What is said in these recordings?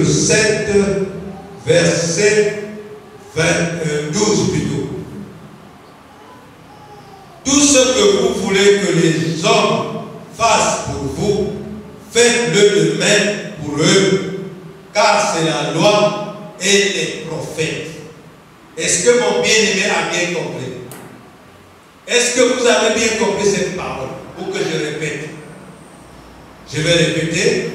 7, verset 12 plutôt. Tout ce que vous voulez que les hommes fassent pour vous, faites-le de même pour eux, car c'est la loi et les prophètes. Est-ce que mon bien-aimé a bien compris? Est-ce que vous avez bien compris cette parole? Pour que je répète. Je vais répéter.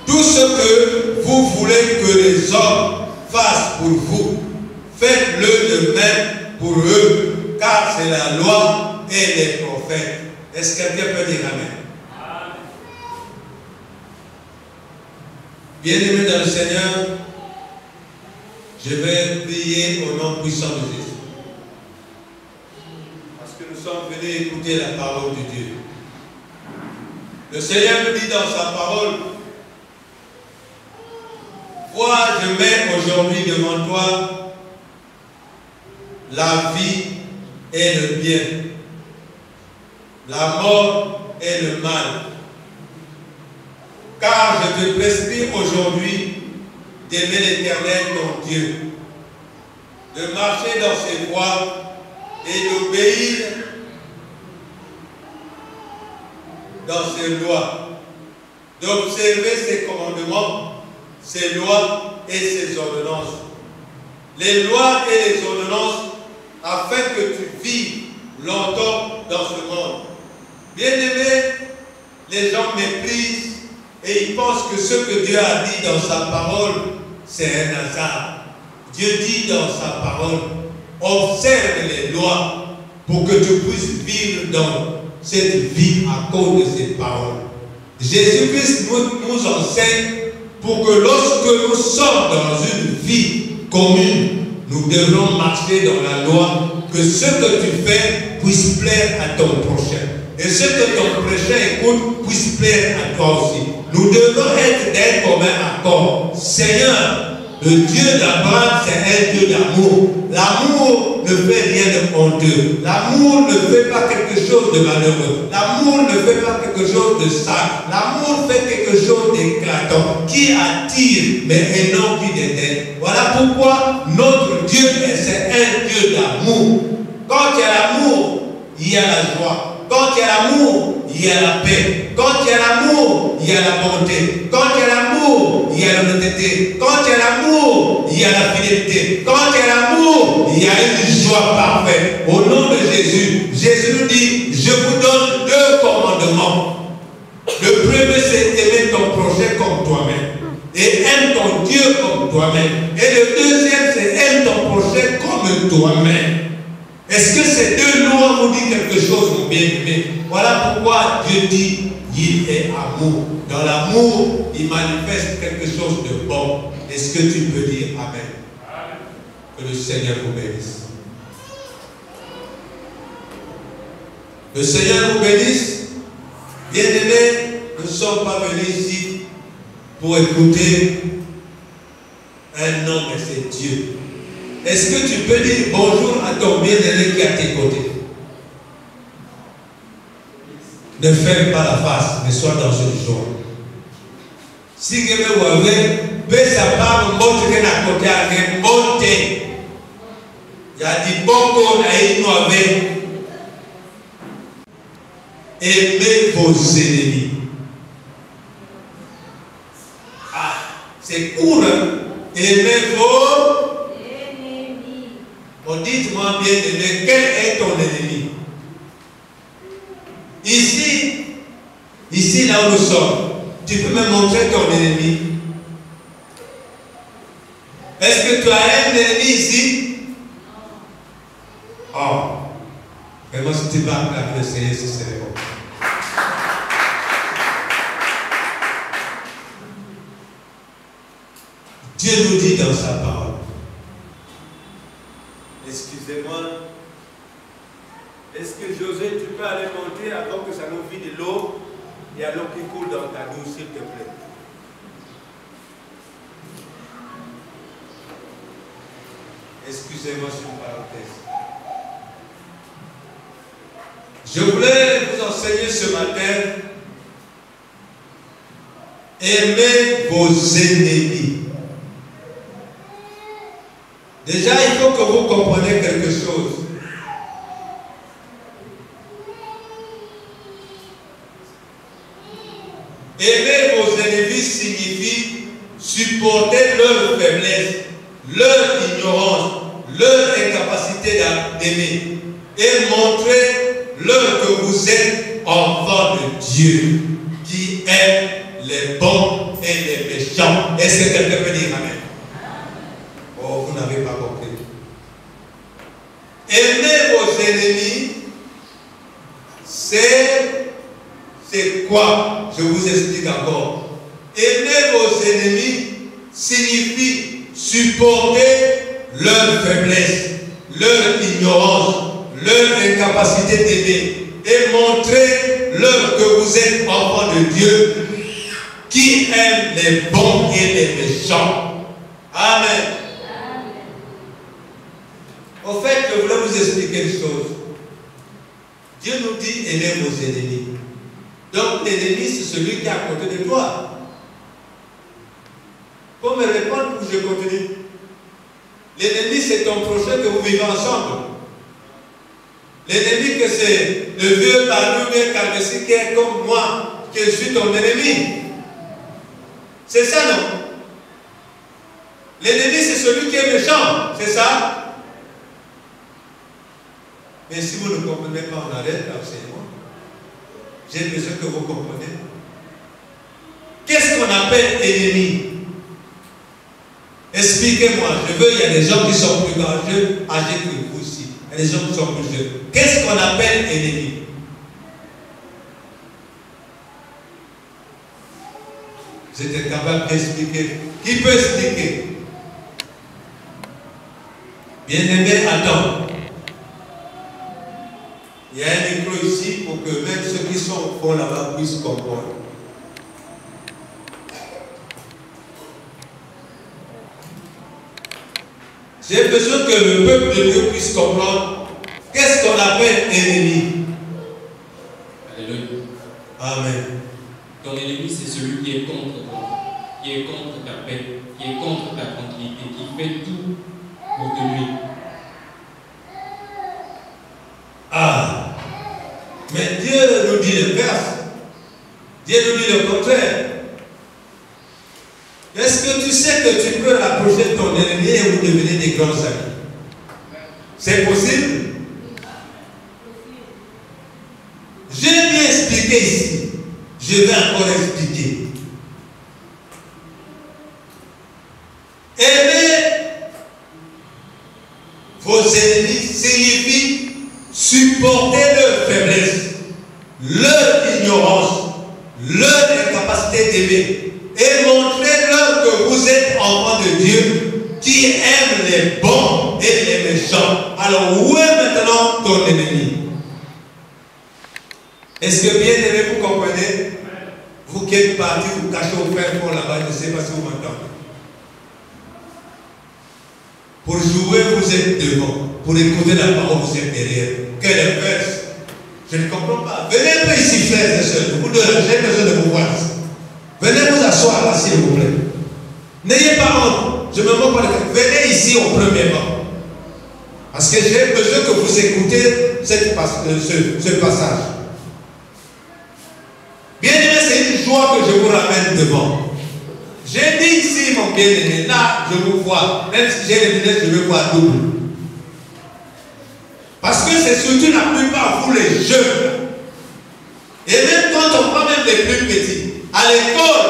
Tout ce que vous voulez que les hommes fassent pour vous, faites-le de même pour eux, car c'est la loi et les prophètes. Est-ce que quelqu'un peut dire Amen? Bien-aimés dans le Seigneur, je vais prier au nom puissant de Jésus. Parce que nous sommes venus écouter la parole de Dieu. Le Seigneur nous dit dans sa parole, vois, je mets aujourd'hui devant toi la vie et le bien, la mort et le mal. Car je te prescris aujourd'hui d'aimer l'Éternel ton Dieu, de marcher dans ses voies et d'obéir dans ses lois, d'observer ses commandements, ses lois et ses ordonnances. Les lois et les ordonnances afin que tu vives longtemps dans ce monde. Bien-aimés, les gens méprisent et ils pensent que ce que Dieu a dit dans sa parole, c'est un hasard. Dieu dit dans sa parole, observe les lois pour que tu puisses vivre dans cette vie à cause de ces paroles. Jésus-Christ nous enseigne pour que lorsque nous sommes dans une vie commune, nous devons marcher dans la loi, que ce que tu fais puisse plaire à ton prochain. Et ce que ton prochain écoute puisse plaire à toi aussi. Nous devons être d'un commun accord. Seigneur, le Dieu d'Abraham, c'est un Dieu d'amour. L'amour ne fait rien de honteux. L'amour ne fait pas quelque chose de malheureux. L'amour ne fait pas quelque chose de sale. L'amour fait quelque chose d'éclatant, qui attire, mais un nom qui déteste. Voilà pourquoi notre Dieu, c'est un Dieu d'amour. Quand il y a l'amour, il y a la joie. Quand il y a l'amour, il y a la paix. Quand il y a l'amour, il y a la bonté. Quand il y a l'amour, il y a l'honnêteté. Quand il y a l'amour, il y a la fidélité. Quand il y a l'amour, il y a une joie parfaite. Au nom de Jésus, Jésus nous dit, je vous donne 2 commandements. Le premier, c'est aimer ton prochain comme toi-même. Et aime ton Dieu comme toi-même. Et le deuxième, c'est aime ton prochain comme toi-même. Est-ce que ces 2 lois vous disent quelque chose, mon bien-aimé? Voilà pourquoi Dieu dit, il est amour. Dans l'amour, il manifeste quelque chose de bon. Est-ce que tu peux dire Amen? Amen. Que le Seigneur vous bénisse. Le Seigneur vous bénisse. Bien-aimés, nous ne sommes pas venus ici pour écouter un homme, mais c'est Dieu. Est-ce que tu peux dire bonjour à ton bien-aimé qui est à tes côtés? Ne ferme pas la face, mais sois dans une joie. Si vous avez, baisse sa part, montre qu'elle est à côté, elle monte. Il y a dit beaucoup à avec. Aimez vos ennemis. Ah, c'est court, hein? Aimez vos. Bon, dites-moi bien, quel est ton ennemi? Ici là où nous sommes, tu peux me montrer ton ennemi? Est-ce que tu as un ennemi ici? Oh, vraiment si tu vas appeler le Seigneur, ce serait bon. Dieu nous dit dans sa parole. Excusez-moi. Est-ce que José, tu peux aller monter avant que ça nous vide de l'eau? Il y a l'eau qui coule dans ta douche, s'il te plaît. Excusez-moi sur une parenthèse. Je voulais vous enseigner ce matin. Aimez vos ennemis. Déjà, il faut que vous compreniez quelque chose. Aimer vos ennemis signifie supporter leur faiblesse, leur ignorance, leur incapacité d'aimer et montrer leur que vous êtes enfants de Dieu qui aime les bons et les méchants. Est-ce que quelqu'un peut dire amen? Oh, vous n'avez pas compris. Aimer vos ennemis, c'est quoi? Je vous explique encore. Aimer vos ennemis signifie supporter leur faiblesse, leur ignorance, leur incapacité d'aimer et montrer leur que vous êtes enfants de Dieu qui aime les bons et les méchants. Amen. Au fait, je voulais vous expliquer une chose. Dieu nous dit aimez vos ennemis. Donc l'ennemi, c'est celui qui est à côté de toi. Pour me répondre, je continue. L'ennemi, c'est ton prochain que vous vivez ensemble. L'ennemi, que c'est le vieux barbu bien calmessi qui est comme moi, que je suis ton ennemi. C'est ça, non? L'ennemi, c'est celui qui est méchant. C'est ça? Mais si vous ne comprenez pas, on arrête l'enseignement. J'ai besoin que vous compreniez. Qu'est-ce qu'on appelle ennemi? Expliquez-moi. Je veux, il y a des gens qui sont plus âgés que vous aussi. Il y a des gens qui sont plus jeunes. Qu'est-ce qu'on appelle ennemi? Vous êtes capable d'expliquer? Qui peut expliquer? Bien-aimé, attends. Il y a un micro ici pour que même ceux qui sont au fond là-bas puissent comprendre. J'ai besoin que le peuple de Dieu puisse comprendre qu'est-ce qu'on appelle ennemi. Alléluia. Amen. Ton ennemi, c'est celui qui est contre toi, qui est contre ta paix, qui est contre ta tranquillité, qui fait tout pour te nuire. Ah! Mais Dieu nous dit l'inverse. Dieu nous dit le contraire. Est-ce que tu sais que tu peux rapprocher ton ennemi et vous devenez des grands amis? C'est possible? J'ai bien expliqué ici. Je vais encore expliquer. Aimer vos ennemis signifie supporter leur faiblesse, leur ignorance, leur incapacité d'aimer et montrer-leur que vous êtes enfants de Dieu qui aiment les bons et les méchants. Alors où est maintenant ton ennemi? Est-ce que bien aimé vous comprenez? Vous qui êtes partis, vous cachez au fin fond là-bas, je ne sais pas si vous m'entendez. Pour jouer, vous êtes devant. Pour écouter la parole, vous êtes derrière. Quel inverse! Je ne comprends pas. Venez un peu ici, frères et sœurs. J'ai besoin de vous voir. Venez vous asseoir là, s'il vous plaît. N'ayez pas honte. Je ne me moque pas de vous. Venez ici au premier banc. Parce que j'ai besoin que vous écoutez ce passage. Bien aimé, c'est une joie que je vous ramène devant. J'ai dit ici, mon bien-aimé, là, je vous vois. Même si j'ai les lunettes, je vais voir double. Parce que c'est surtout la plupart, vous les jeunes. Et même quand on prend même les plus petits, à l'école,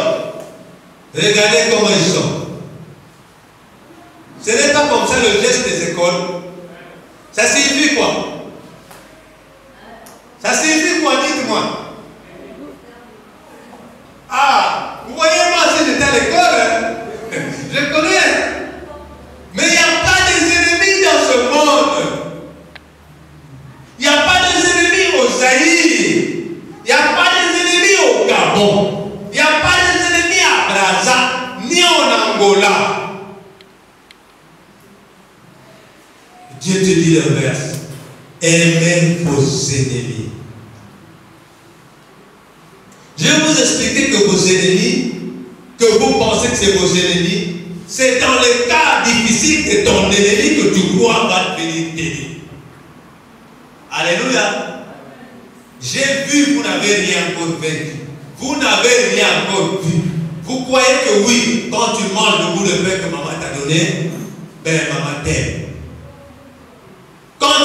regardez comment ils sont. Ce n'est pas comme ça le geste des écoles. Ça signifie quoi? Ça signifie quoi? Dites-moi. Ah, vous voyez, moi, si j'étais à l'école, je connais. Mais il n'y a pas des ennemis dans ce monde. Il n'y a pas des ennemis au Zaïre. Il n'y a pas des ennemis au Gabon. Il n'y a pas des ennemis à Brazza, ni en Angola. Dieu te dit l'inverse. Aimez vos ennemis. Je vais vous expliquer que vos ennemis, que vous pensez que c'est vos ennemis, C'est dans les cas difficiles que ton ennemi que tu crois va venir t'aider. Alléluia. J'ai vu, vous n'avez rien encore vécu. Vous n'avez rien encore vu. Vous croyez que oui, quand tu manges le bout de pain que maman t'a donné, ben maman t'aime. Quand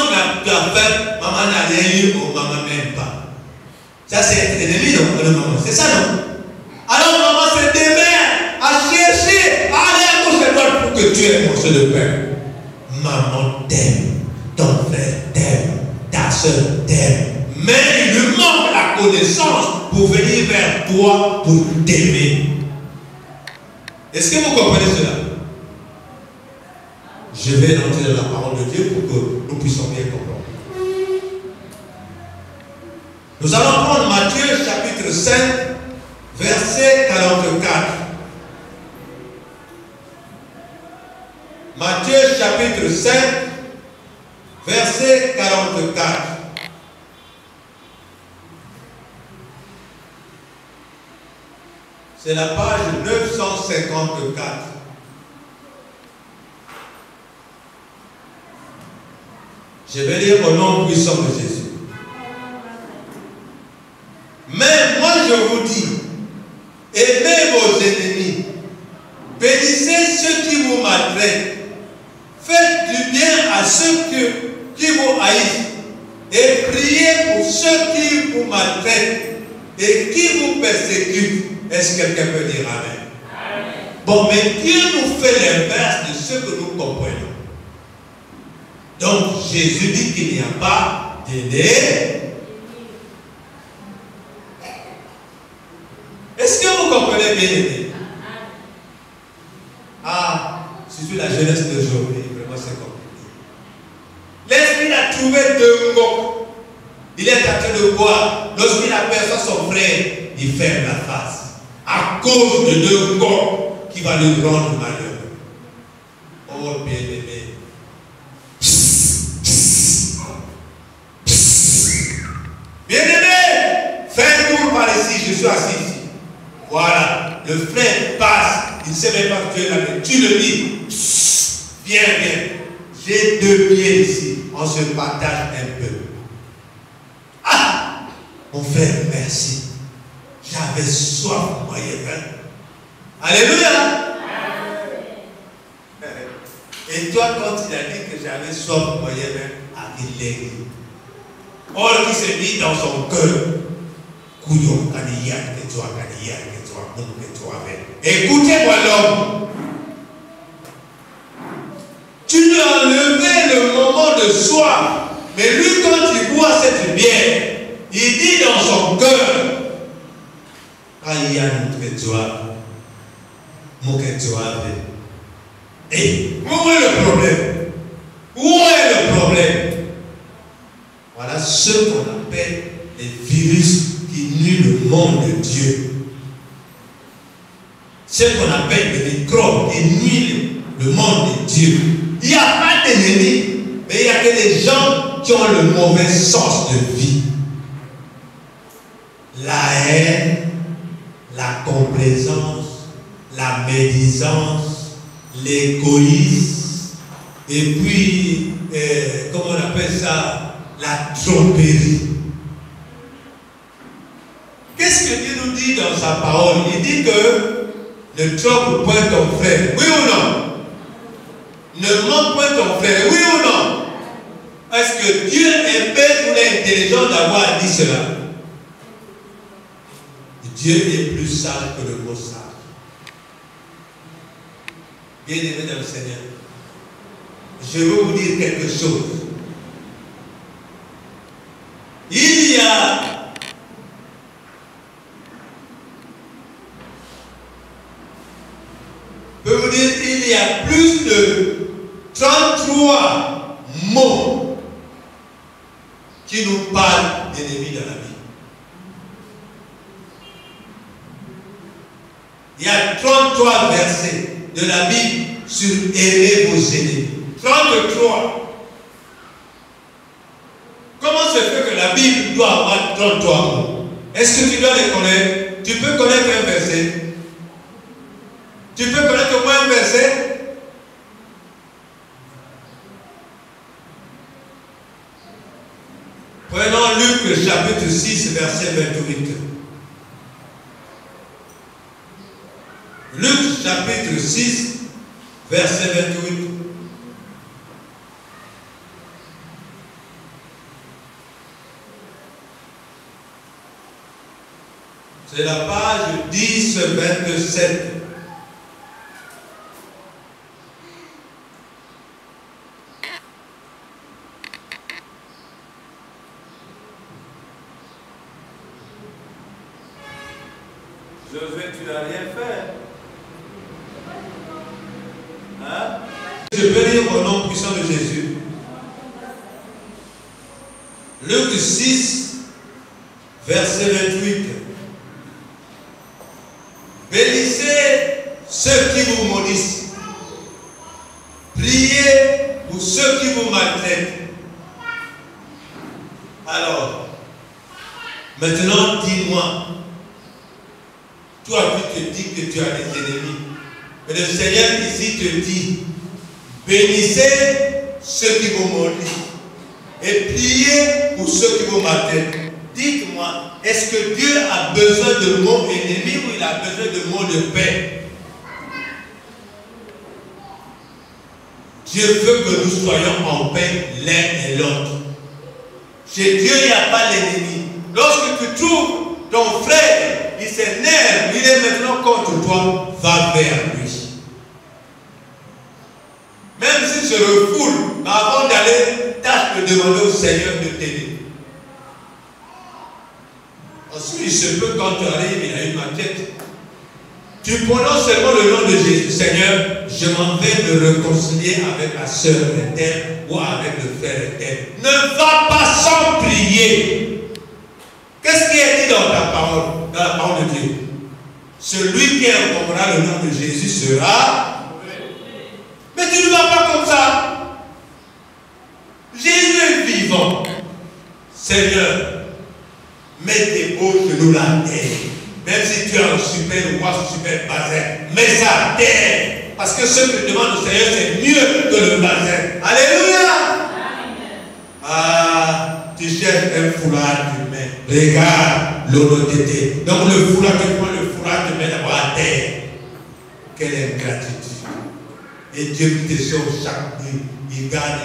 tu as faim, maman n'a rien eu ou maman n'aime pas. Ça c'est être ennemi, non, de maman. C'est ça, non? Alors maman se démerde à chercher, à aller à gauche et à droite pour que tu aies un morceau de pain. Maman t'aime, ton frère t'aime, ta soeur t'aime. Mais il lui manque la connaissance pour venir vers toi pour t'aimer. Est-ce que vous comprenez cela? Je vais entrer dans la parole de Dieu pour que nous puissions bien comprendre. Nous allons prendre Matthieu chapitre 5, verset 44. Matthieu chapitre 5, verset 44. C'est la page 954. Je vais lire au nom puissant de Jésus. Mais moi je vous dis, aimez vos ennemis, bénissez ceux qui vous maltraitent, faites du bien à ceux qui vous haïssent, et priez pour ceux qui vous maltraitent et qui vous persécutent. Est-ce que quelqu'un peut dire Amen? Amen. Bon, mais Dieu nous fait l'inverse de ce que nous comprenons. Donc, Jésus dit qu'il n'y a pas d'ennemi. Est-ce que vous comprenez bien l'ennemi? Ah, surtout la jeunesse d'aujourd'hui, vraiment c'est compliqué. L'esprit a trouvé deux mots. Il est en train de boire. Lorsqu'il aperçoit son frère, il ferme la face. À cause de deux corps qui va lui rendre malheureux. Oh bien-aimé. Bien-aimé, fais un tour par ici, je suis assis ici. Voilà, le frère passe, il ne sait même pas que tu es là, mais tu le dis. Viens, viens. J'ai deux pieds ici, on se partage un peu. Ah, mon frère, merci. J'avais soif, moi, alléluia. Et toi, quand il a dit que j'avais soif, moi, il est or qui s'est mis dans son cœur. Écoutez-moi l'homme. Tu lui as enlevé le moment de soif. Mais lui, quand il boit cette bière, il dit dans son cœur, et où est le problème? Où est le problème? Voilà ce qu'on appelle les virus qui nuisent le monde de Dieu. Ce qu'on appelle les microbes qui nuisent le monde de Dieu. Il n'y a pas d'ennemis, mais il n'y a que des gens qui ont le mauvais sens de vie. La haine, la complaisance, la médisance, l'égoïsme, et puis, comment on appelle ça, la tromperie. Qu'est-ce que Dieu nous dit dans sa parole? Il dit que ne trompe point ton frère, oui ou non? Ne ment point ton frère, oui ou non? Est-ce que Dieu est bête ou intelligent d'avoir dit cela? Dieu est plus sage que le mot sage. Bien-aimé dans le Seigneur, je veux vous dire quelque chose. Il y a plus de 33 mots qui nous parlent d'ennemis dans la vie. Il y a 33 versets de la Bible sur aimer vos ennemis. 33. Comment se fait que la Bible doit avoir 33 mots? Est-ce que tu dois les connaître? Tu peux connaître un verset? Tu peux connaître au moins un verset? Luc chapitre 6, verset 28. Luc chapitre 6, verset 28. C'est la page 10-27. Josué, tu n'as rien fait. Hein? Je peux lire au nom puissant de Jésus. Luc 6, verset 28. Bénissez ceux qui vous maudissent. Priez pour ceux qui vous maltraitent. Alors, maintenant dis-moi, toi tu te dis que tu as des ennemis. Mais le Seigneur ici te dit, bénissez ceux qui vous maudissent et priez pour ceux qui vous maltraitent. Dites-moi, est-ce que Dieu a besoin de mots ennemis ou il a besoin de mots de paix? Dieu veut que nous soyons en paix l'un et l'autre. Chez Dieu, il n'y a pas l'ennemi. Lorsque tu trouves ton frère, il s'énerve, il est maintenant contre toi, va vers lui. Même s'il se refoule, avant d'aller, tâche de demander au Seigneur de t'aider. Ensuite, il se peut quand tu arrives, il a une maquette. Tu prononces seulement le nom de Jésus. Seigneur, je m'en vais me réconcilier avec la sœur éternelle ou avec le frère éternel. Ne va pas sans prier. Qu'est-ce qui est dit dans ta parole, dans la parole de Dieu? Celui qui invoquera le nom de Jésus sera. Mais tu ne vas pas comme ça. Jésus est vivant. Seigneur, mets tes beaux genoux à terre. Même si tu as un super roi, un super bazin, mets ça à terre. Parce que ce que demande le Seigneur, c'est mieux que le bazin. Alléluia. Ah, tu cherches un foulard, tu mets. Regarde l'honnêteté. Donc le foulard, tu prends le foulard, tu mets d'abord à terre. Quelle ingratitude. Et Dieu qui te sauve chaque nuit. Il garde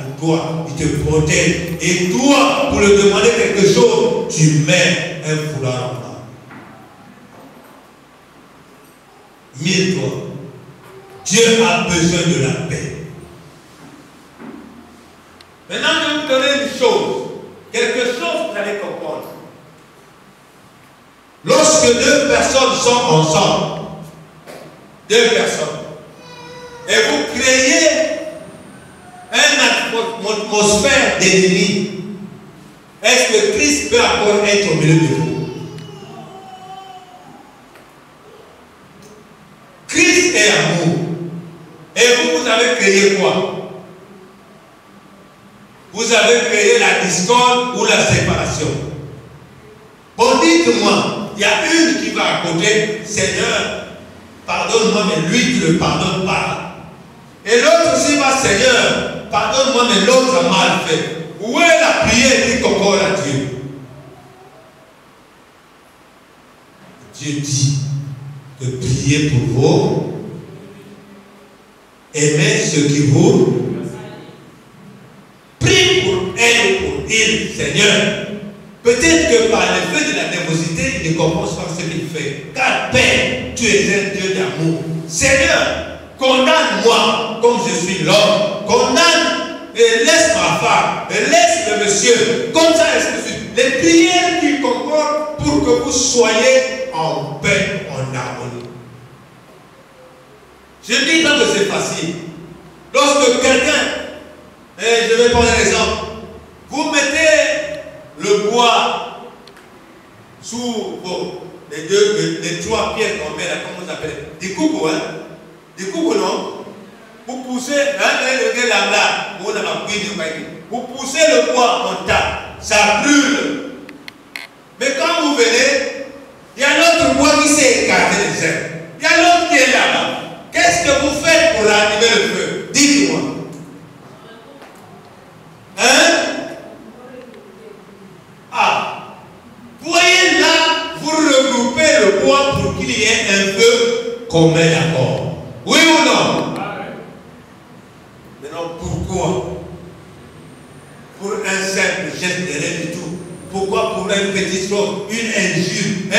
pour toi, il te protège. Et toi, pour lui demander quelque chose, tu mets un foulard en bas. Mille-toi. Dieu a besoin de la paix. Maintenant, je vais vous donner une chose. Quelque chose que vous allez comprendre. Lorsque deux personnes sont ensemble, deux personnes, et vous créez une atmosphère d'ennemi, est-ce que Christ peut encore être au milieu de vous? Christ est amour. Et vous avez créé quoi? Vous avez créé la discorde ou la séparation. Bon, dites-moi, il y a une qui va à côté, Seigneur, pardonne-moi, mais lui, tu ne le pardonnes pas. Et l'autre aussi va, Seigneur, pardonne-moi, mais l'autre a mal fait. Où est la prière qui concorde à Dieu? Dieu dit de prier pour vous, aimer ceux qui vous prient pour elle ou pour il, Seigneur. Peut-être que par l'effet de la nervosité, il ne comprend pas ce qu'il fait. Car Père, tu es un Dieu d'amour. Seigneur, condamne-moi comme je suis l'homme. Condamne et laisse ma femme, et laisse le monsieur. Comme ça, les prières qui concordent pour que vous soyez en paix, en harmonie. Je ne dis pas que c'est facile. Lorsque quelqu'un, et je vais prendre un exemple, vous mettez le bois sous les trois pierres qu'on met là, comment ça s'appelle? Des coucous, hein? Des coucous, non? Vous poussez, vous poussez le bois en tas, ça brûle. Mais quand vous venez, il y a l'autre bois qui s'est écarté des ailes. Il y a l'autre qui est là-bas. Qu'est-ce que vous faites pour ranimer le feu? Dites-moi. Hein? Ah, Oui ou non? Maintenant, pourquoi? Pour un simple geste de rien du tout. Pourquoi pour une petite chose, une injure,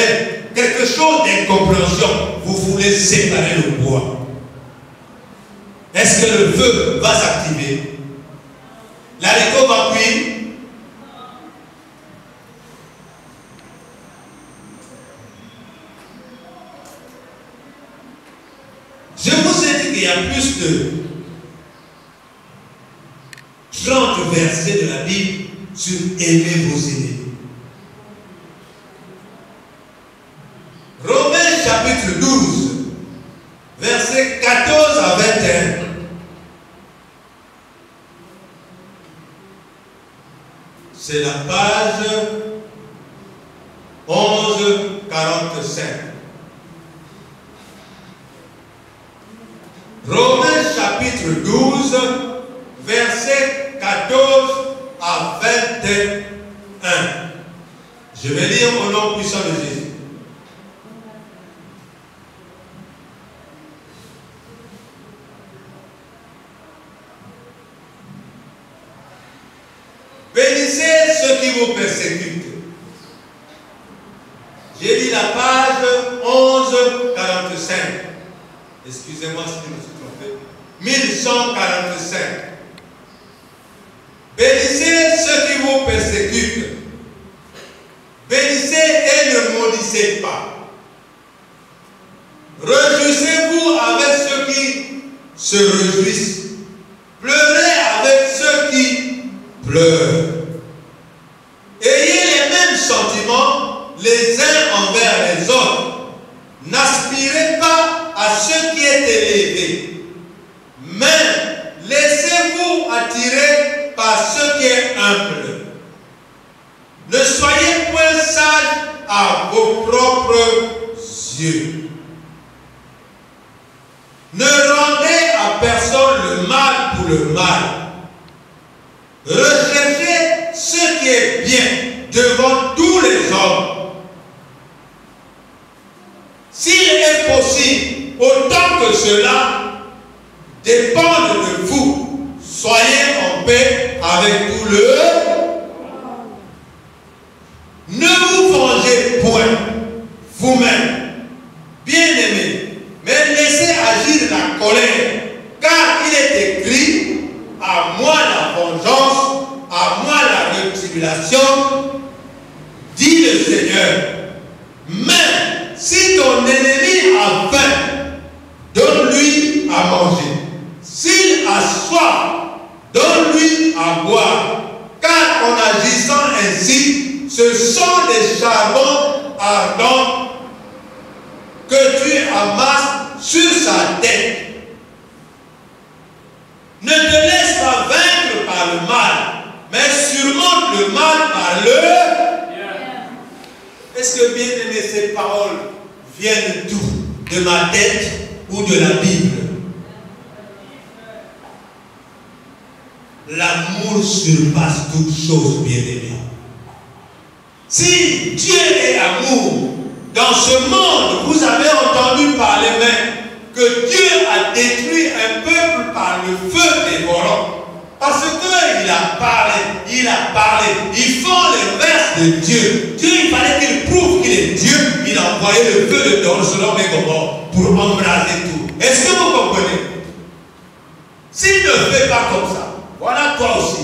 quelque chose d'incompréhension, vous voulez séparer le bois? Est-ce que le feu va s'activer? L'haricot va cuire? Je vous ai dit qu'il y a plus de 30 versets de la Bible sur aimer vos ennemis. Romains chapitre 12, versets 14 à 21. C'est la page 1145. Romains chapitre 12, versets 14 à 21. Je vais lire au nom puissant de Jésus. Bénissez ceux qui vous persécutent. J'ai dit la page 1145. Excusez-moi si je me suis trompé. 1145. Bénissez ceux qui vous persécutent. Bénissez et ne maudissez pas. Réjouissez-vous avec ceux qui se réjouissent. Pleurez avec ceux qui pleurent. Ayez les mêmes sentiments les uns envers les autres. N'aspirez pas à ce qui est élevé, mais laissez-vous attirer par ce qui est humble. Ne soyez point sages à vos propres yeux. Ne rendez à personne le mal pour le mal. Recherchez ce qui est bien devant tous les hommes. S'il est possible, autant que cela dépende de vous, soyez en paix avec tout le monde. Ne vous vengez point vous-même, bien-aimés, mais laissez agir la colère, car il est écrit: à moi la vengeance, à moi la rétribution, dit le Seigneur. Mais si ton ennemi a faim, donne-lui à manger. S'il a soif, donne-lui à boire. Car en agissant ainsi, ce sont des charbons ardents que tu amasses sur sa tête. Ne te laisse pas vaincre par le mal, mais surmonte le mal par le... Est-ce que, bien aimé, ces paroles viennent d'où? De ma tête ou de la Bible? L'amour surpasse toute chose, bien aimé. Si Dieu est amour, dans ce monde, vous avez entendu parler même que Dieu a détruit un peuple par le feu dévorant. Parce qu'il a parlé, ils font l'inverse de Dieu. Dieu, il fallait qu'il prouve qu'il est Dieu. Il a envoyé le feu de Sodome et Gomorrhe pour embraser tout. Est-ce que vous comprenez? S'il ne fait pas comme ça, voilà toi aussi.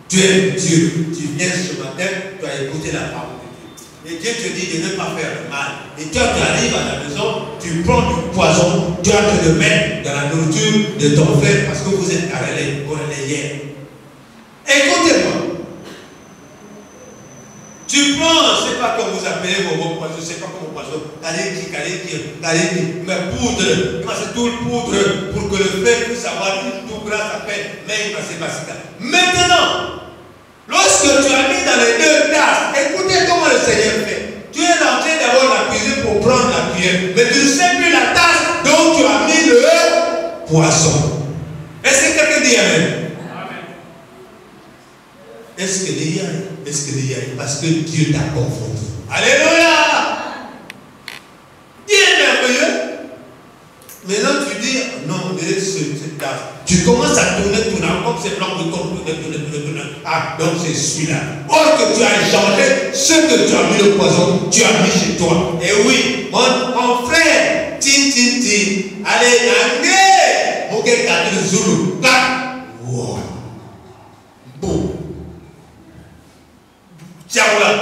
Tu es Dieu. Tu viens ce matin, tu as écouté la parole de Dieu. Et Dieu te dit de ne pas faire le mal. Et toi, tu arrives à la maison, tu prends du poison, tu vas te le mettre dans la nourriture de ton frère parce que vous êtes querellés, hier. Écoutez-moi. Tu prends, je ne sais pas comment vous appelez vos poisons, je ne sais pas comment poisson, mais poudre, c'est tout le poudre pour que le fer puisse avoir une tout grâce à peine, mais il va se passer. Maintenant, lorsque tu as mis dans les deux tasses, écoutez comment le Seigneur fait. Tu es en train d'avoir la cuisine pour prendre la cuillère, mais tu ne sais plus la tasse dont tu as mis le poisson. Est-ce que quelqu'un dit Amen? Est-ce que il y a? Est-ce que il y a? Parce que Dieu t'a confronté. Alléluia! Dieu est merveilleux. Maintenant tu dis, tourner cette tasse. Tu commences à tourner, comme c'est blanc, tourner. Ah, donc c'est celui-là. Or que tu as changé, ce que tu as mis le poison, tu as mis chez toi. Et oui, mon frère, tin. Allez, Nangé, Moké Katil Zulu. Wow. Bon. Tiaoula.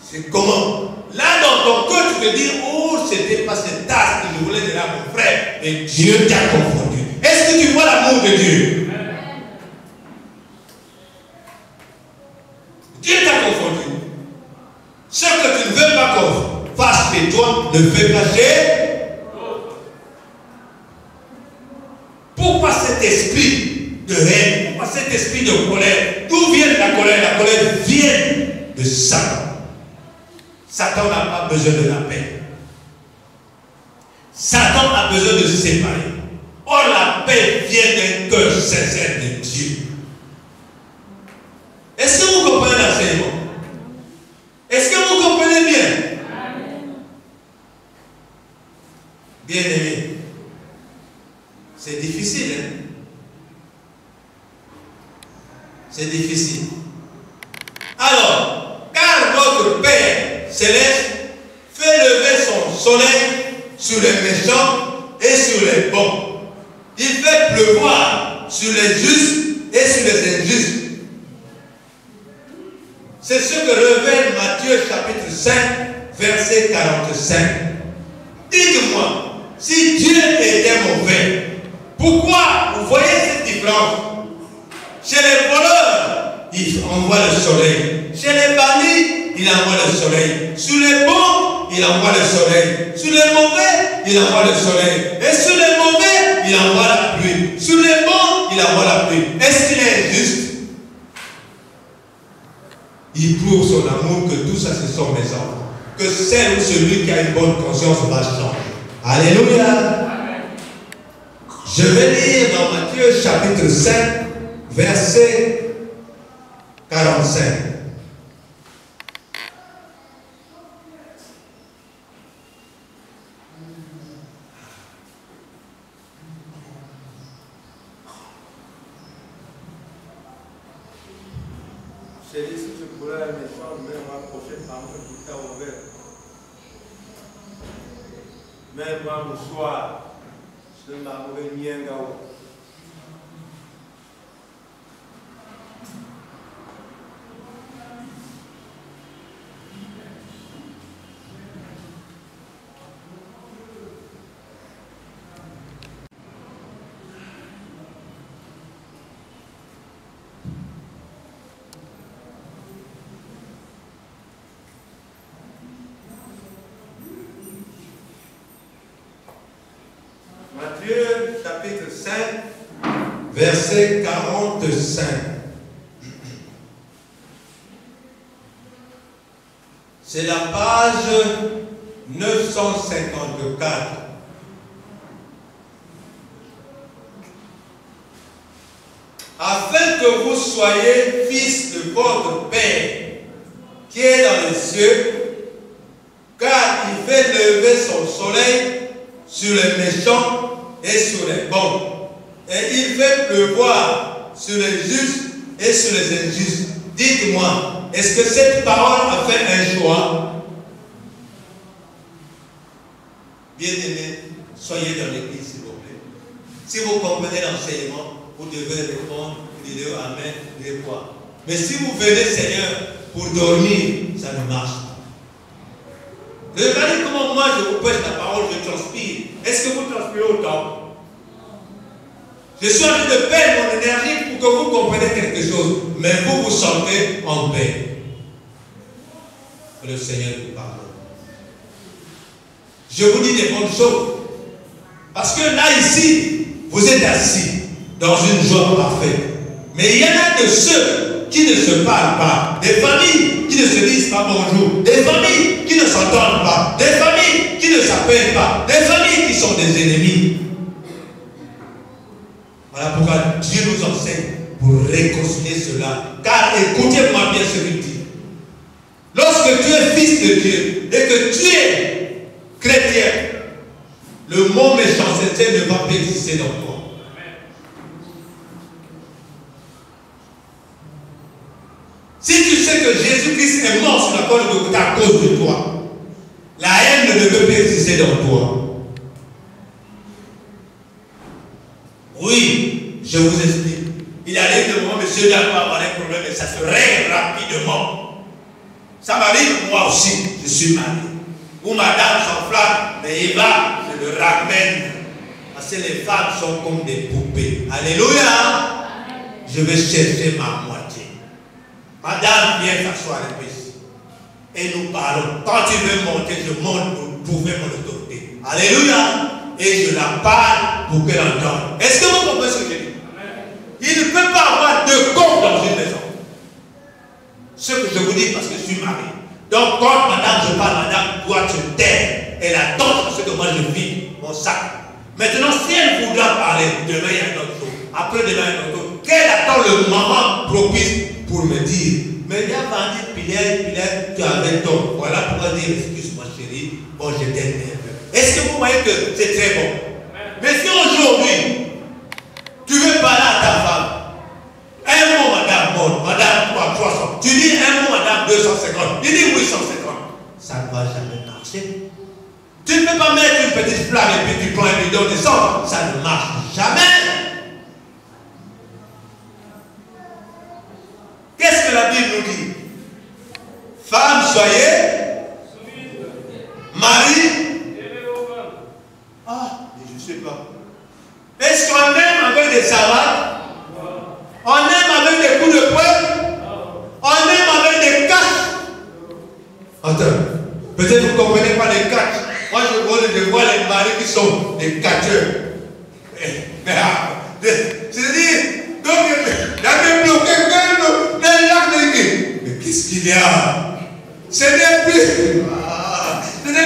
C'est comment? Là, dans ton cœur, tu te dis, oh, c'était pas cette tasse que je voulais donner à mon frère. Et Dieu t'a confondu. Est-ce que tu vois l'amour de Dieu? Dieu t'a confondu. Ce que tu ne veux pas qu'on fasse chez toi, ne fais pas chez l'autre. Pourquoi cet esprit de haine? Pourquoi cet esprit de colère? D'où vient la colère? La colère vient de Satan. Satan n'a pas besoin de la paix. Satan a besoin de se séparer. Or, la paix vient d'un cœur sincère de Dieu. Est-ce que vous comprenez l'enseignement? Est-ce que vous comprenez bien? Bien aimé, c'est difficile, hein? C'est difficile. Alors, car notre Père Céleste fait lever son soleil sur les méchants et sur les bons. Il fait pleuvoir sur les justes et sur les injustes. C'est ce que révèle Matthieu chapitre 5, verset 45. Dites-moi, si Dieu était mauvais, pourquoi vous voyez cette différence? Chez les voleurs, il envoie le soleil. Chez les bannis, il envoie le soleil. Sur les bons, il envoie le soleil. Sur les mauvais, il envoie le soleil. Et sur les mauvais, il envoie la pluie. Sur les bons, il envoie la pluie. Est-ce qu'il est injuste? Il prouve son amour que tout ça, ce sont mes enfants. Que celle ou celui qui a une bonne conscience va changer. Alléluia. Je vais lire dans Matthieu chapitre 5, verset 45. J'ai dit, si je pourrais la méchant, je vais m'approcher par moi pour faire ouvert. Même moi, le soir, je vais m'arriver bien gao. Matthieu chapitre 5, verset 45. C'est la page 954. Afin que vous soyez fils de votre Père qui est dans les cieux, car il fait lever son soleil sur les méchants et sur les bons. Et il fait pleuvoir sur les justes et sur les injustes. Dites-moi, est-ce que cette parole a fait un choix? Bien-aimés, soyez dans l'église, s'il vous plaît. Si vous comprenez l'enseignement, vous devez répondre, vous dites Amen, vous devez quoi. Mais si vous venez, Seigneur, pour dormir, ça ne marche pas. Regardez comment moi je vous prêche la parole, je transpire. Est-ce que vous transpirez autant? Je suis en train de perdre mon énergie pour que vous compreniez quelque chose. Mais vous vous sentez en paix. Que le Seigneur vous parle. Je vous dis des bonnes choses. Parce que là, ici, vous êtes assis dans une joie parfaite. Mais il y en a de ceux qui ne se parlent pas. Des familles qui ne se disent pas bonjour. Des familles qui ne s'entendent pas. Des familles qui ne s'appellent pas. Des familles qui sont des ennemis. Voilà pourquoi Dieu nous enseigne pour réconcilier cela. Car écoutez-moi bien ce qu'il dit. Lorsque tu es fils de Dieu et que tu es chrétien, le mot méchanceté ne va pas exister dans toi. Si tu sais que Jésus-Christ est mort sur la croix de Golgotha à cause de toi, la haine ne peut pas exister dans toi. Oui, je vous explique. Il arrive le moment, monsieur n'a pas avoir un problème et ça se règle rapidement. Ça m'arrive, moi aussi, je suis marié. Ou madame s'enflamme, mais il va, je le ramène. Parce que les femmes sont comme des poupées. Alléluia. Je vais chercher ma moitié. Madame, viens t'asseoir un peu ici. Et nous parlons. Quand tu veux monter, je monte pour prouver mon autorité. Alléluia. Et je la parle pour qu'elle entende. Est-ce que vous comprenez ce que je dis? Il ne peut pas avoir deux comptes dans une maison. Ce que je vous dis parce que je suis marié. Donc quand madame, je parle, madame doit se taire. Elle attend parce que moi je vis mon sac. Maintenant, si elle voudra parler, demain il y a un autre jour. Après demain il y a un autre jour. Qu'elle attend le moment propice pour me dire, mais il y a vendu Pilaire, tu avais tort. Voilà pourquoi dire, excuse-moi chérie, bon je t'aime un peu. Est-ce que vous voyez que c'est très bon? Mais si aujourd'hui, tu veux parler à ta femme, un mot madame, bon, madame 300, tu dis un mot madame 250, il dit 850, ça ne va jamais marcher. Tu ne peux pas mettre une petite flamme et puis tu prends un bidon de sang, ça ne marche jamais. Qu'est-ce que la Bible nous dit? Femme, soyez mari. Ah, je ne sais pas. Est-ce qu'on aime avec des savates? On aime avec des coups de poing? On aime avec des caches? Attends, peut-être vous ne comprenez pas les caches. Moi je vois les maris qui sont des catcheurs. C'est-à-dire, donc il y a des bloqués, mais qu'est-ce qu'il y a? Ce n'est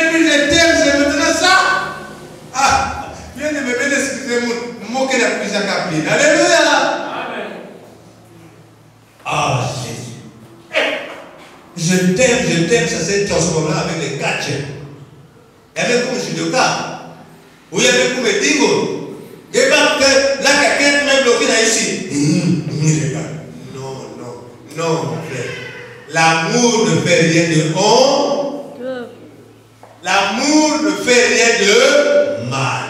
plus les thèmes, c'est maintenant ça. Ah, viens de me mettre, excusez-moi, mot qui n'a plus à capter. Alléluia. Amen. Ah, Jésus. Je t'aime, ça s'est transformé avec les catchers. Il y avait comme judoka. Ou il y avait comme dingo. Et quand là, quelqu'un m'a bloqué là ici. Non, mon frère. L'amour ne fait rien de honte. L'amour ne fait rien de mal.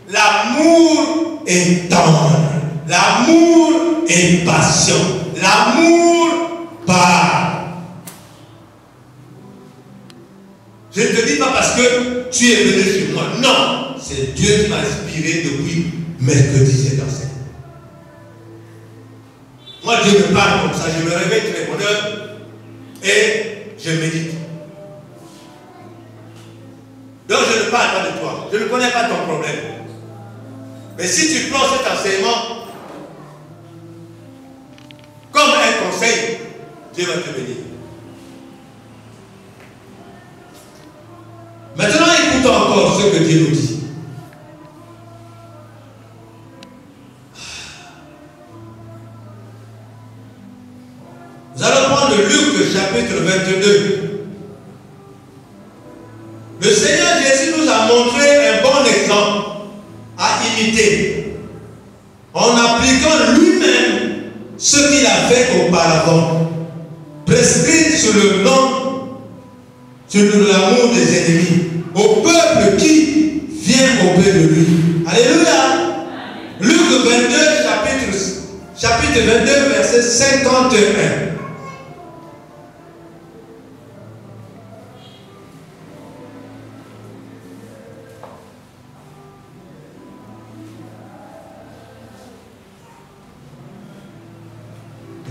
L'amour est tendre. L'amour est patient. L'amour parle. Je ne te dis pas parce que tu es venu chez moi. Non, c'est Dieu qui m'a inspiré depuis mercredi cet enseignement. Moi, Dieu me parle comme ça. Je me réveille tous les bonheurs et je médite. Donc, je ne parle pas de toi. Je ne connais pas ton problème. Mais si tu prends cet enseignement comme un conseil, Dieu va te bénir. Maintenant, écoutons encore ce que Dieu nous dit. Nous allons prendre Luc chapitre 22. Le Seigneur Jésus nous a montré un bon exemple à imiter en appliquant lui-même ce qu'il a fait auparavant, prescrit sur le nom, sur l'amour des ennemis, au peuple qui vient auprès de lui. Alléluia. Luc 22, chapitre 22, verset 51.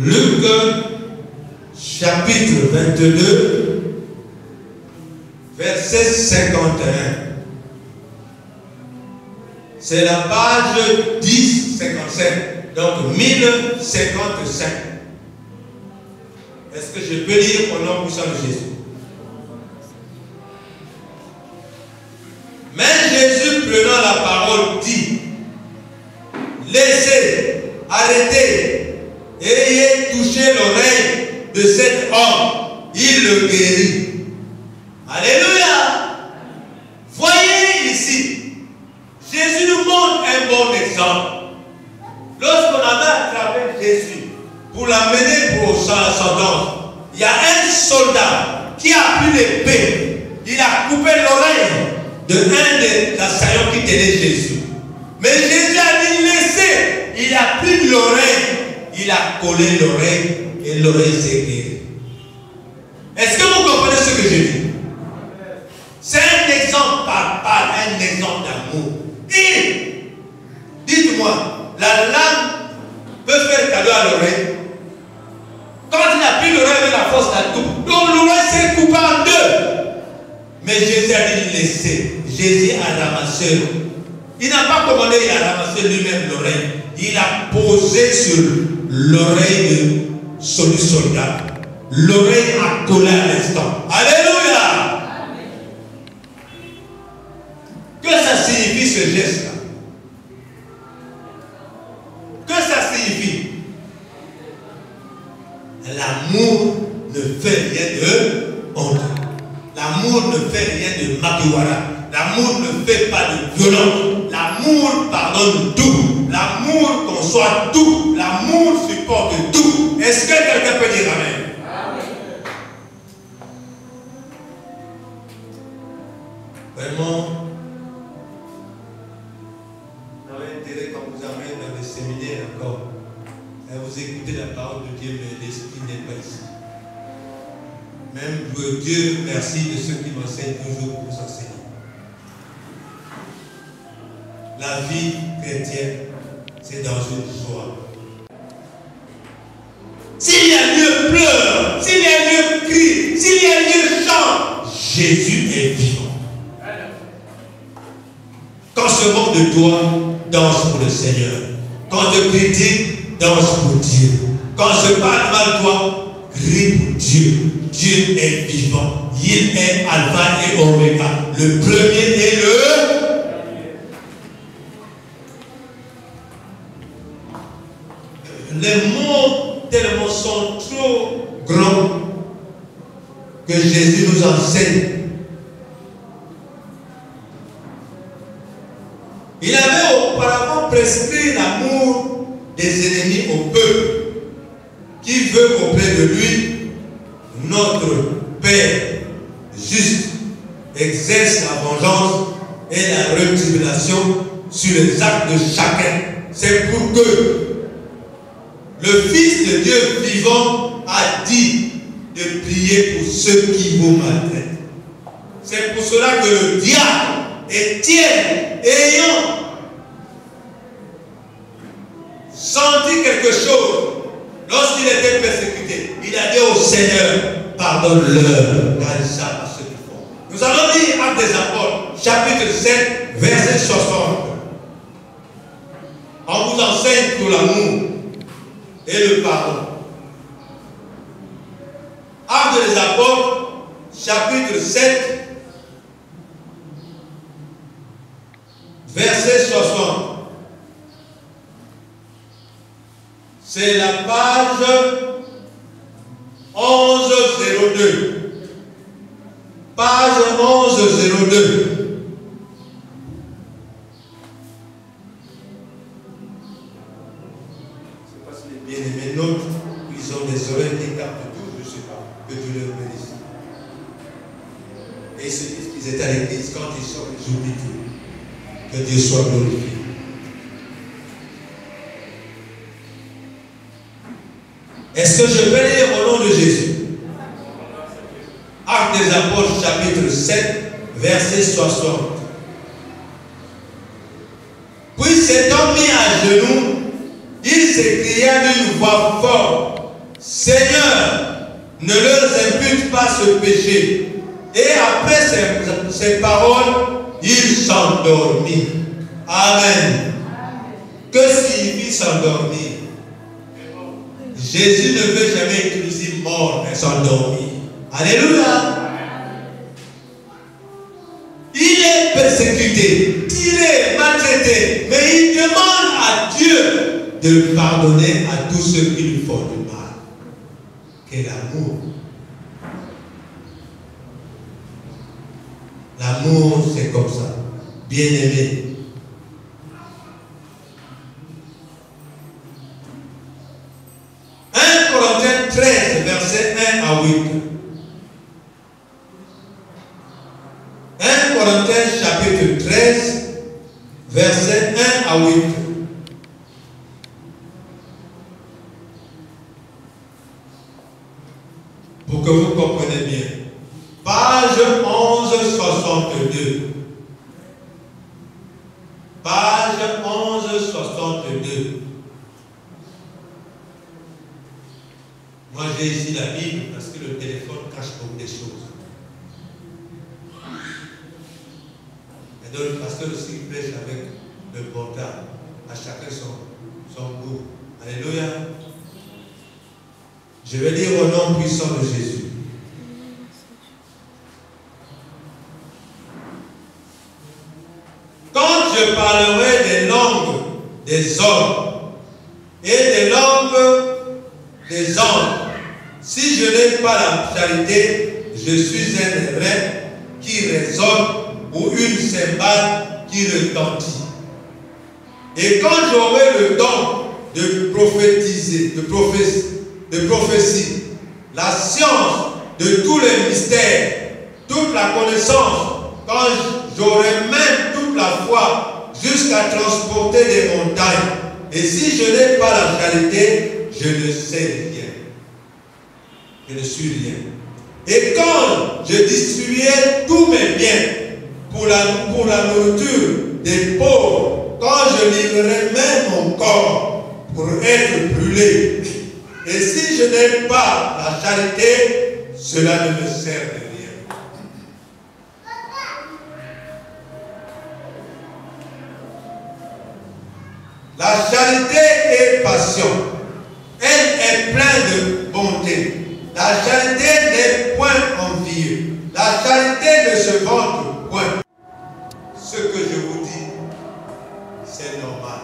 Luc chapitre 22, verset 51. C'est la page 1055, donc 1055. Est-ce que je peux lire au nom puissant de Jésus? Mais Jésus, prenant la parole, dit: laissez, arrêtez, ayez touché l'oreille de cet homme, il le guérit. Alléluia. Voyez ici Jésus nous montre un bon exemple. Lorsqu'on avait attrapé Jésus pour l'amener pour sa sentence, il y a un soldat qui a pris l'épée, il a coupé l'oreille de un des assaillants qui tenait Jésus. Mais Jésus a dit laissez. Il a pris l'oreille, il a collé l'oreille et l'oreille s'est guérie. Est-ce que vous comprenez ce que je dis? C'est un exemple par un exemple d'amour. Et dites-moi, la lame peut faire cadeau à l'oreille. Quand il a pris l'oreille avec la force, la coupe. Donc l'oreille s'est coupée en deux. Mais Jésus a dit laissez. Jésus a ramassé. Il n'a pas commandé, il a ramassé lui-même l'oreille. Il a posé sur l'oreille de ce soldat. L'oreille a collé à l'instant. Alléluia. Que ça signifie ce geste-là? Que ça signifie? L'amour ne fait rien de honte. L'amour ne fait rien de makiwara. L'amour ne fait pas de violence. L'amour pardonne tout. L'amour conçoit tout. L'amour supporte tout. Est-ce que quelqu'un peut dire amen? Vraiment, vous avez intérêt quand vous amènez dans les séminaires encore. Vous écoutez la parole de Dieu, mais l'esprit n'est pas ici. Même Dieu, merci de ceux qui m'enseignent toujours pour s'enseigner. La vie chrétienne, c'est dans une joie. S'il y a lieu pleure, s'il y a lieu crie, s'il y a lieu chante, Jésus est vivant. Quand on se moque de toi, danse pour le Seigneur. Quand on te critique, danse pour Dieu. Quand on se parle mal de toi, crie pour Dieu. Dieu est vivant. Il est Alpha et Oméga. Le premier et le... Les mots tellement sont trop grands que Jésus nous enseigne. Il avait auparavant prescrit l'amour des ennemis au peuple qui veut auprès de lui, notre Père juste exerce la vengeance et la rétribution sur les actes de chacun. C'est pour que le Fils de Dieu vivant a dit de prier pour ceux qui vous maltraitent. C'est pour cela que le diable, Étienne, ayant senti quelque chose, lorsqu'il était persécuté, il a dit au Seigneur, pardonne-leur, car ils savent ce qu'ils font. Nous allons lire Actes des Apôtres, chapitre 7, verset 60. On vous enseigne pour l'amour et le pardon. Actes des Apôtres, chapitre 7, verset 60. C'est la page 1102. Page 1102. Je ne sais pas si les bien-aimés notent, ils ont des oreilles qui captent tout, je ne sais pas, que Dieu leur bénisse. Et ils se disent qu'ils étaient à l'église, quand ils sortent, ils oublient tout. Que Dieu soit glorifié. Est-ce que je peux lire au nom de Jésus? Actes des Apôtres, chapitre 7, verset 60. Puis s'étant mis à genoux, il s'écria d'une voix forte, Seigneur, ne leur impute pas ce péché. Et après ces paroles, il s'endormit. Amen. Que signifie s'endormir? Jésus ne veut jamais utiliser mort, mais s'endormir. Alléluia. Il est persécuté, tiré, maltraité, mais il demande à Dieu de pardonner à tous ceux qui lui font du mal. Quel amour. L'amour, c'est comme ça. Bien-aimé, 8. 1 Corinthiens chapitre 13, versets 1 à 8. Pour que vous compreniez bien. Page 1162. Page 1162. Moi j'ai ici la Bible parce que le téléphone cache beaucoup de choses. Et donc le pasteur aussi prêche avec le portable. À chacun son goût. Alléluia. Je vais dire au nom puissant de Jésus. Quand je parlerai des langues des hommes et des langues des anges, si je n'ai pas la charité, je suis un rein qui résonne ou une cymbale qui retentit. Et quand j'aurai le don de prophétiser, de prophétie, la science de tous les mystères, toute la connaissance, quand j'aurai même toute la foi jusqu'à transporter des montagnes, et si je n'ai pas la charité, je ne sais rien. Je ne suis rien. Et quand je distribuais tous mes biens pour la nourriture des pauvres, quand je livrerai même mon corps pour être brûlé, et si je n'ai pas la charité, cela ne me sert de rien. La charité est passion. Elle est pleine de bonté. La charité n'est point envieux. La charité ne se vante point. Ce que je vous dis, c'est normal.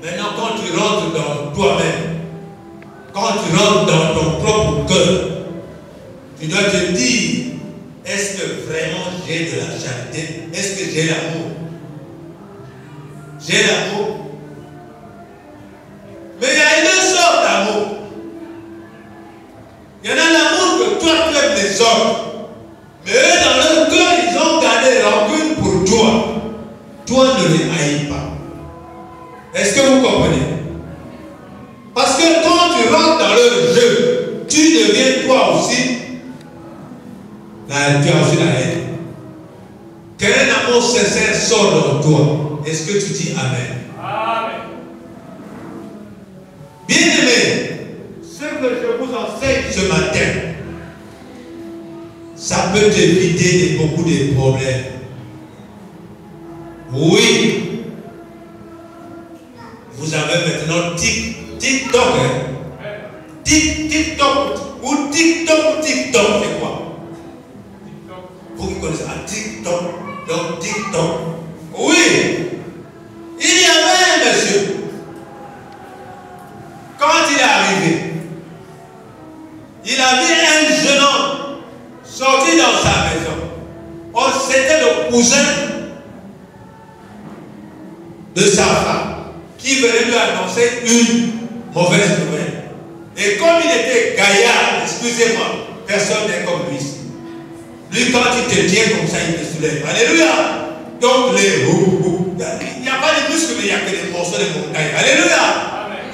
Maintenant, quand tu rentres dans toi-même, quand tu rentres dans ton propre cœur, tu dois te dire, est-ce que vraiment j'ai de la charité? Est-ce que j'ai l'amour? J'ai l'amour. Mais il y a une sorte d'amour. Il y en a l'amour que toi tu aimes les autres. Mais eux, dans leur cœur, ils ont gardé rancune pour toi. Toi ne les haïs pas. Est-ce que vous comprenez? Parce que quand tu rentres dans leur jeu, tu deviens toi aussi. Là, tu as aussi la haine. Quel amour sincère sort dans toi? Est-ce que tu dis Amen? Amen. Bien-aimés, ce que je vous enseigne ce matin, ça peut te vider de beaucoup de problèmes. Oui. Vous avez maintenant TikTok. Hein? TikTok ou TikTok, c'est quoi? Vous qui connaissez un TikTok, donc TikTok. Oui. Il y avait un monsieur. Quand il est arrivé, il a vu un jeune homme sorti dans sa maison. Oh, c'était le cousin de sa femme qui venait lui annoncer une mauvaise nouvelle. Et comme il était gaillard, excusez-moi, personne n'est comme lui. Lui, quand il te tient comme ça, il te soulève. Alléluia. Donc, il n'y a pas de muscles, mais il n'y a que des morceaux de montagne. Alléluia.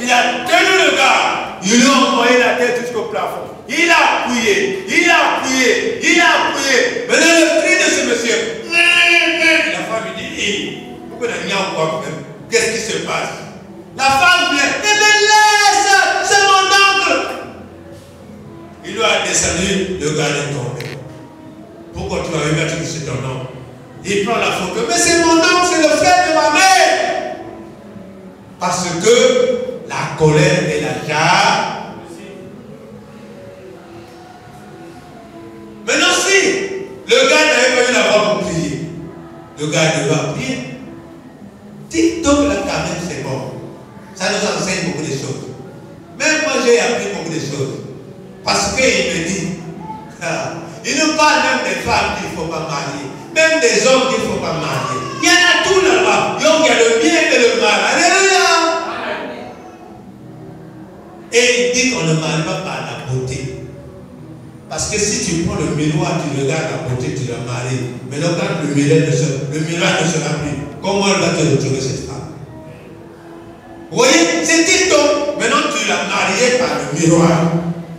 Il a tenu le gars. Il lui a envoyé la tête jusqu'au plafond. Il a appuyé. Maintenant, le cri de ce monsieur. La femme lui dit, hey, pourquoi il n'y a pas même? Qu'est-ce qui se passe? La femme vient. Eh bien, laisse, c'est mon oncle. Il lui a descendu, le gars est tombé. Pourquoi tu vas mettre que c'est ton oncle? Il prend la photo. Mais c'est mon oncle, c'est le frère de ma mère. Parce que la colère et la jarre. Maintenant, si le gars n'avait pas eu la voix pour prier, le gars devait prier. TikTok, là, quand même, c'est bon. Ça nous enseigne beaucoup de choses. Même moi, j'ai appris beaucoup de choses. Parce qu'il me dit, il nous parle même des femmes qu'il ne faut pas marier, même des hommes qu'il ne faut pas marier. Il y en a tout là-bas. Donc, il y a le bien et le mal. Alléluia. Et il dit qu'on ne marie pas par la beauté. Parce que si tu prends le miroir, tu regardes la beauté, tu la maries. Mais là, quand le miroir ne sera plus, comment elle va te retrouver cette femme? Vous voyez, c'était donc, maintenant tu l'as mariée par le miroir.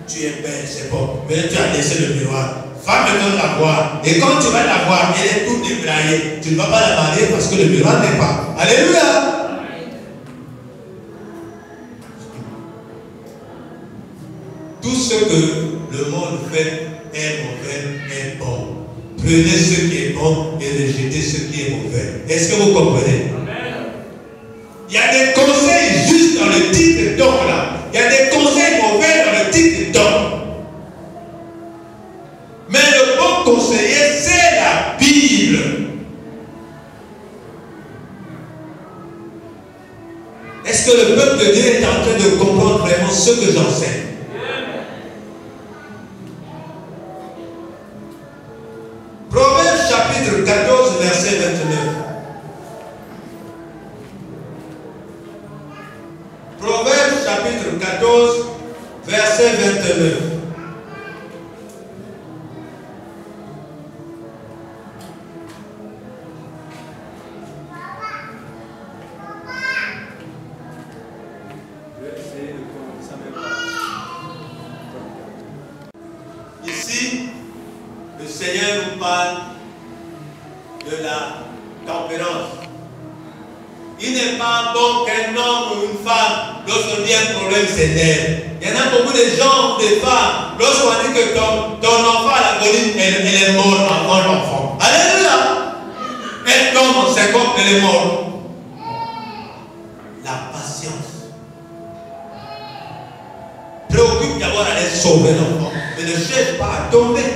Tu es belle, c'est bon. Maintenant tu as laissé le miroir. Va maintenant la voir. Et quand tu vas la voir, elle est toute débraillée. Tu ne vas pas la marier parce que le miroir n'est pas. Alléluia. Tout ce que le monde fait est mauvais, est bon. Prenez ce qui est bon et rejetez ce qui est mauvais. Est-ce que vous comprenez? Il y a des conseils justes dans le titre d'homme là. Il y a des conseils mauvais dans le titre d'homme. Mais le bon conseiller, c'est la Bible. Est-ce que le peuple de Dieu est en train de comprendre vraiment ce que j'enseigne? Proverbe chapitre 14, verset 29. Proverbe chapitre 14, verset 29. Ici, le Seigneur nous parle de la tempérance. Il n'est pas bon qu'un homme ou une femme, lorsqu'on dit un problème, s'énerve. Il y en a beaucoup de gens, des femmes, lorsqu'on dit que ton enfant à l'agonie, elle est morte avant l'enfant. Alléluia! Elle tombe en 50, elle est morte. La patience. Préoccupe d'abord à aller sauver l'enfant, mais ne cherche pas à tomber.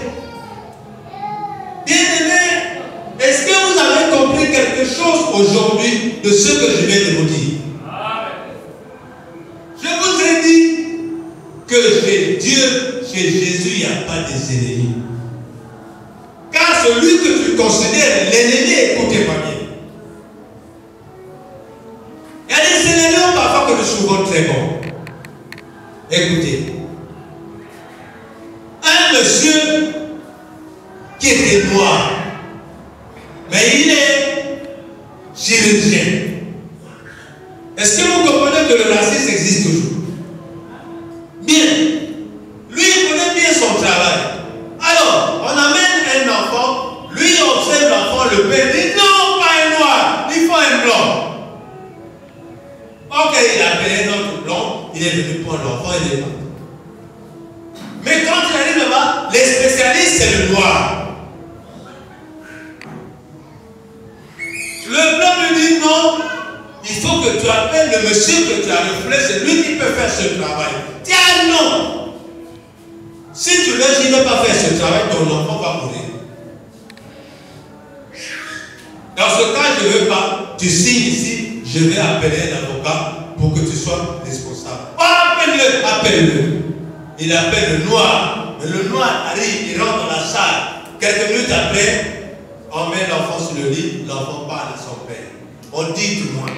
Bien-aimés, est-ce que vous avez compris quelque chose aujourd'hui de ce que je viens de vous dire? Je vous ai dit que chez Dieu, chez Jésus, il n'y a pas des ennemis. Car celui que tu considères l'ennemi, écoutez-moi bien. Il y a des ennemis parfois que nous trouvons très bons. Écoutez. Un monsieur qui était noir, mais il est chirurgien. Est-ce que vous comprenez que le racisme existe toujours? Bien. Lui, il connaît bien son travail. Alors, on amène un enfant, lui observe l'enfant, le père dit non, pas un noir, il faut un blanc. Ok, il a appelé un autre blanc, il est venu prendre l'enfant, il est parti. Mais quand il arrive là-bas, les spécialistes, c'est le noir. Le blanc lui dit non, il faut que tu appelles le monsieur que tu as reflé, c'est lui qui peut faire ce travail. Tiens, non. Si tu leur dis ne pas faire ce travail, ton enfant va mourir. Dans ce cas, je ne veux pas, tu signes ici, je vais appeler un avocat pour que tu sois responsable. Oh, appelle-le, appelle-le. Il appelle le noir, mais le noir arrive, il rentre dans la salle. Quelques minutes après, on met l'enfant sur le lit, l'enfant parle à son père. On dit tout le monde.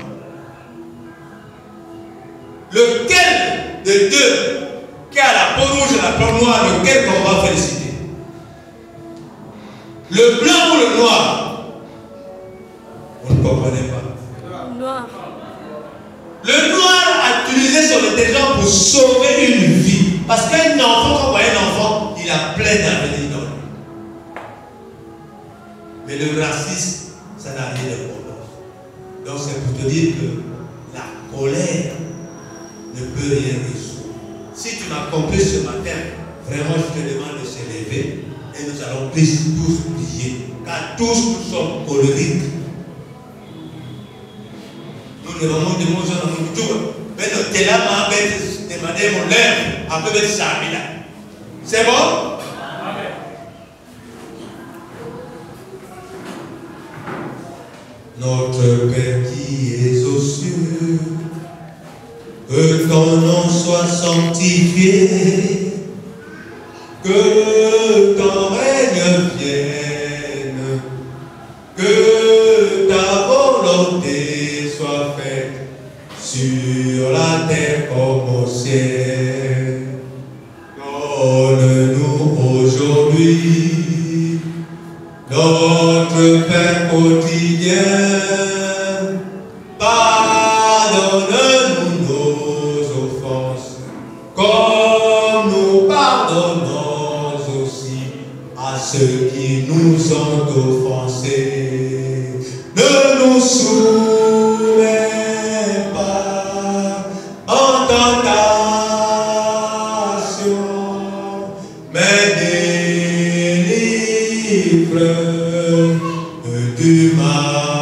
Lequel de deux qui a la peau rouge et la peau noire, lequel qu'on va féliciter? Le blanc ou le noir? Vous ne comprenez pas. Noir. Le noir a utilisé son intelligence pour sauver une vie. Parce qu'un enfant, quand on voit un enfant, il a plein d'avenir dans lui. Mais le racisme, ça n'a rien de bon. Donc c'est pour te dire que la colère ne peut rien résoudre. Si tu m'as compris ce matin, vraiment je te demande de se lever et nous allons tous prier. Car tous nous sommes colériques. Nous devons demander à nous tout. Mais nous t'es là, ma bête, demander mon lèvre, un peu de ça, c'est bon? Amen. Notre Père qui es aux cieux, que ton nom soit sanctifié, que ton règne vienne, que ta volonté soit faite sur la terre comme au ciel. Notre Père quotidien, pardonne-nous nos offenses, comme nous pardonnons aussi à ceux qui nous ont offensés. Ne nous soumets pas en tentation, mais délivre du mal.